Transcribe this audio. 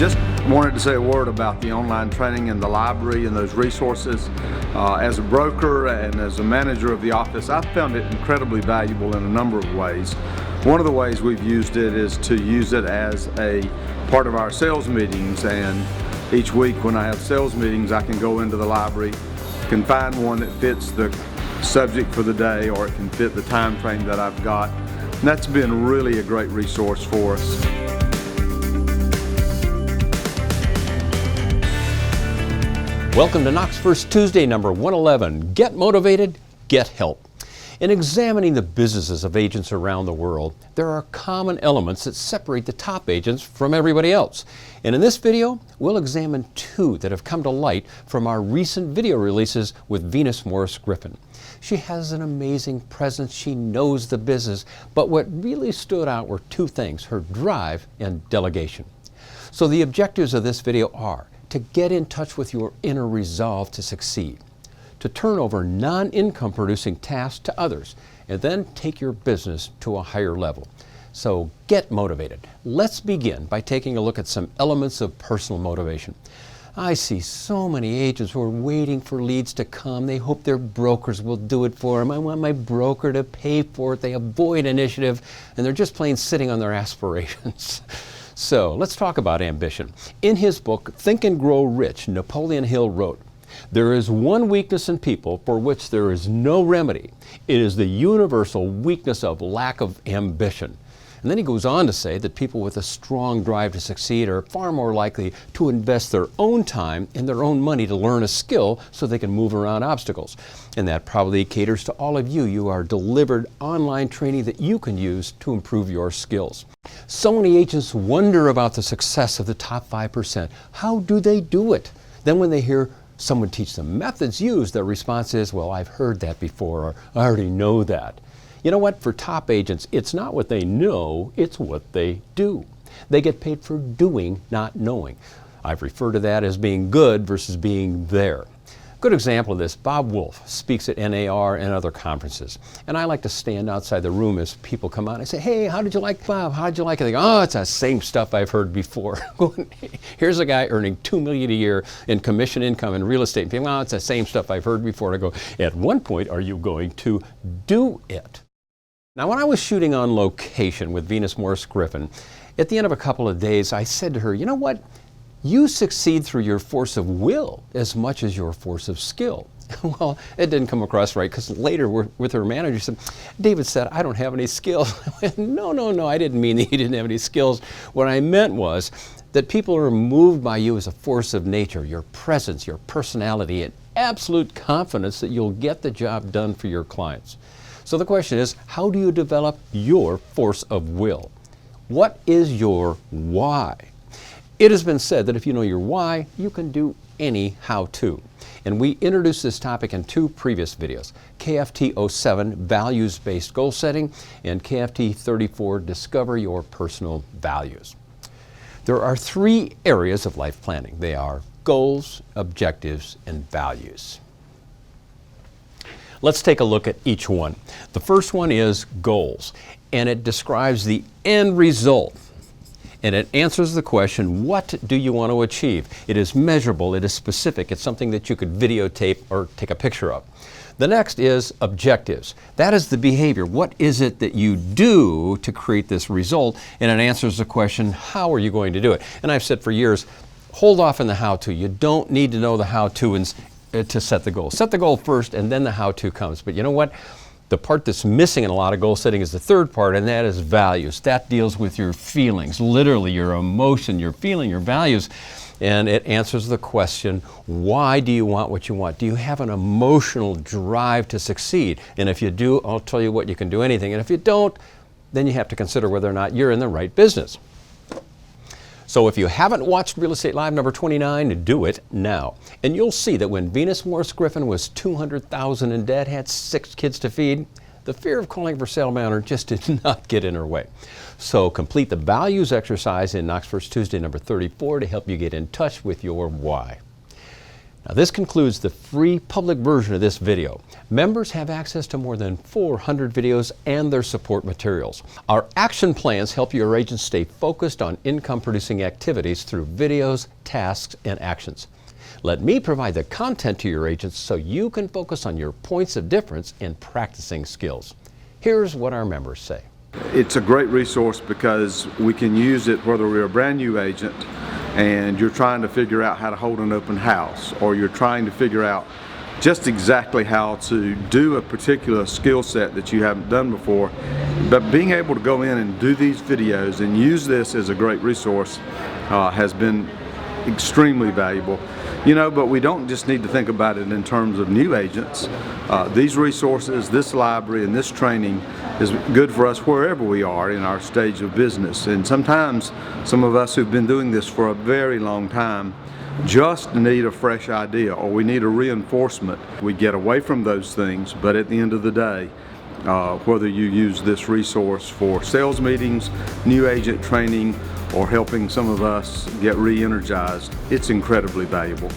Just wanted to say a word about the online training and the library and those resources. As a broker and as a manager of the office, I've found it incredibly valuable in a number of ways. One of the ways we've used it is to use it as a part of our sales meetings, and each week when I have sales meetings I can go into the library, can find one that fits the subject for the day, or it can fit the time frame that I've got. And that's been really a great resource for us. Welcome to Knox First Tuesday, number 111. Get motivated, get help. In examining the businesses of agents around the world, there are common elements that separate the top agents from everybody else. And in this video, we'll examine two that have come to light from our recent video releases with Venus Morris Griffin. She has an amazing presence, she knows the business, but what really stood out were two things: her drive and delegation. So the objectives of this video are to get in touch with your inner resolve to succeed, to turn over non-income producing tasks to others, and then take your business to a higher level. So get motivated. Let's begin by taking a look at some elements of personal motivation. I see so many agents who are waiting for leads to come. They hope their brokers will do it for them. I want my broker to pay for it. They avoid initiative, and they're just plain sitting on their aspirations. So let's talk about ambition. In his book, Think and Grow Rich, Napoleon Hill wrote, "There is one weakness in people for which there is no remedy. It is the universal weakness of lack of ambition." And then he goes on to say that people with a strong drive to succeed are far more likely to invest their own time and their own money to learn a skill so they can move around obstacles. And that probably caters to all of you. You are delivered online training that you can use to improve your skills. So many agents wonder about the success of the top 5%. How do they do it? Then when they hear someone teach them methods used, their response is, well, I've heard that before, or I already know that. You know what? For top agents, it's not what they know, it's what they do. They get paid for doing, not knowing. I've referred to that as being good versus being there. Good example of this, Bob Wolf speaks at NAR and other conferences. And I like to stand outside the room as people come out and say, hey, how did you like Bob? How did you like it? They go, oh, it's the same stuff I've heard before. Here's a guy earning $2 million a year in commission income in real estate. And people, oh, it's the same stuff I've heard before. And I go, at one point, are you going to do it? Now, when I was shooting on location with Venus Morris Griffin, at the end of a couple of days, I said to her, you know what? You succeed through your force of will as much as your force of skill. Well, it didn't come across right, because later with her manager, she said, David said, I don't have any skills. I went, no, I didn't mean that you didn't have any skills. What I meant was that people are moved by you as a force of nature, your presence, your personality, and absolute confidence that you'll get the job done for your clients. So the question is, how do you develop your force of will? What is your why? It has been said that if you know your why, you can do any how-to. And we introduced this topic in two previous videos, KFT111, Values-Based Goal Setting, and KFT34, Discover Your Personal Values. There are three areas of life planning. They are goals, objectives, and values. Let's take a look at each one. The first one is goals, and it describes the end result. And it answers the question, what do you want to achieve? It is measurable, it is specific, it's something that you could videotape or take a picture of. The next is objectives. That is the behavior. What is it that you do to create this result? And it answers the question, how are you going to do it? And I've said for years, hold off on the how-to. You don't need to know the how-to to set the goal. Set the goal first, and then the how-to comes. But you know what? The part that's missing in a lot of goal setting is the third part, and that is values. That deals with your feelings, literally your emotion, your feeling, your values. And it answers the question, why do you want what you want? Do you have an emotional drive to succeed? And if you do, I'll tell you what, you can do anything. And if you don't, then you have to consider whether or not you're in the right business. So if you haven't watched Real Estate Live number 29, do it now. And you'll see that when Venus Morris Griffin was $200,000 in debt, had 6 kids to feed, the fear of calling for sale by owner just did not get in her way. So complete the values exercise in Knox First Tuesday number 34 to help you get in touch with your why. Now, this concludes the free public version of this video. Members have access to more than 400 videos and their support materials. Our action plans help your agents stay focused on income-producing activities through videos, tasks, and actions. Let me provide the content to your agents so you can focus on your points of difference in practicing skills. Here's what our members say. It's a great resource because we can use it whether we're a brand new agent and you're trying to figure out how to hold an open house, or you're trying to figure out just exactly how to do a particular skill set that you haven't done before. But being able to go in and do these videos and use this as a great resource has been extremely valuable. You know, but we don't just need to think about it in terms of new agents. These resources, this library, and this training is good for us wherever we are in our stage of business. And sometimes some of us who've been doing this for a very long time just need a fresh idea, or we need a reinforcement. We get away from those things, but at the end of the day, whether you use this resource for sales meetings, new agent training, or helping some of us get re-energized, it's incredibly valuable.